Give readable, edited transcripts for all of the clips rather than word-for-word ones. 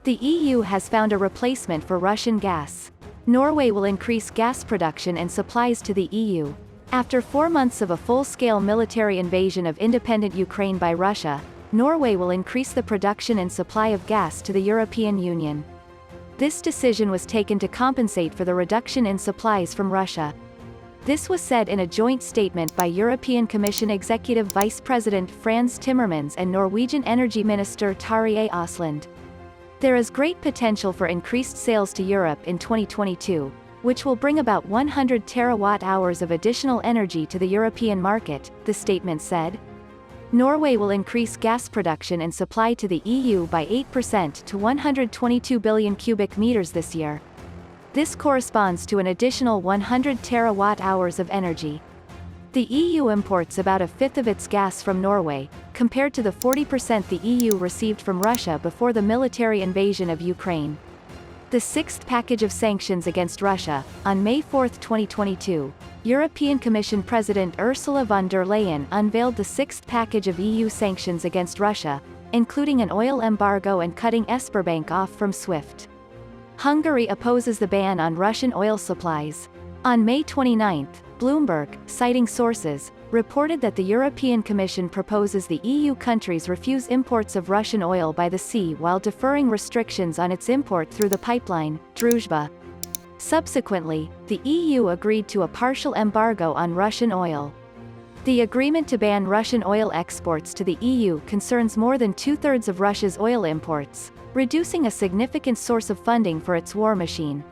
The EU has found a replacement for Russian gas. Norway will increase gas production and supplies to the EU. After 4 months of a full-scale military invasion of independent Ukraine by Russia, Norway will increase the production and supply of gas to the European Union. This decision was taken to compensate for the reduction in supplies from Russia. This was said in a joint statement by European Commission Executive Vice President Frans Timmermans and Norwegian Energy Minister Terje Osland. There is great potential for increased sales to Europe in 2022, which will bring about 100 terawatt-hours of additional energy to the European market, the statement said. Norway will increase gas production and supply to the EU by 8% to 122 billion cubic meters this year. This corresponds to an additional 100 terawatt-hours of energy. The EU imports about a fifth of its gas from Norway, compared to the 40% the EU received from Russia before the military invasion of Ukraine. The sixth package of sanctions against Russia. On May 4, 2022, European Commission President Ursula von der Leyen unveiled the sixth package of EU sanctions against Russia, including an oil embargo and cutting Sberbank off from SWIFT. Hungary opposes the ban on Russian oil supplies. On May 29, Bloomberg, citing sources, reported that the European Commission proposes the EU countries refuse imports of Russian oil by the sea while deferring restrictions on its import through the pipeline, Druzhba. Subsequently, the EU agreed to a partial embargo on Russian oil. The agreement to ban Russian oil exports to the EU concerns more than two-thirds of Russia's oil imports, reducing a significant source of funding for its war machine.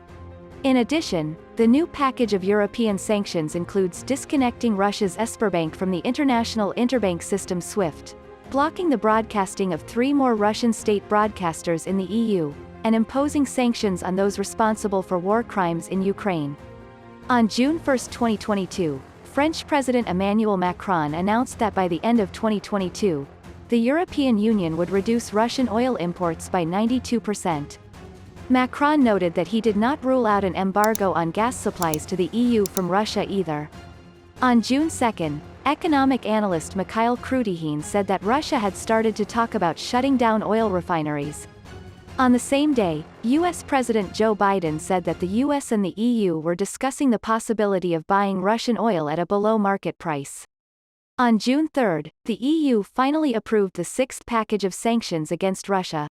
In addition, the new package of European sanctions includes disconnecting Russia's Sberbank from the international interbank system SWIFT, blocking the broadcasting of 3 more Russian state broadcasters in the EU, and imposing sanctions on those responsible for war crimes in Ukraine. On June 1, 2022, French President Emmanuel Macron announced that by the end of 2022, the European Union would reduce Russian oil imports by 92%. Macron noted that he did not rule out an embargo on gas supplies to the EU from Russia either. On June 2, economic analyst Mikhail Krutyhin said that Russia had started to talk about shutting down oil refineries. On the same day, U.S. President Joe Biden said that the U.S. and the EU were discussing the possibility of buying Russian oil at a below-market price. On June 3, the EU finally approved the sixth package of sanctions against Russia.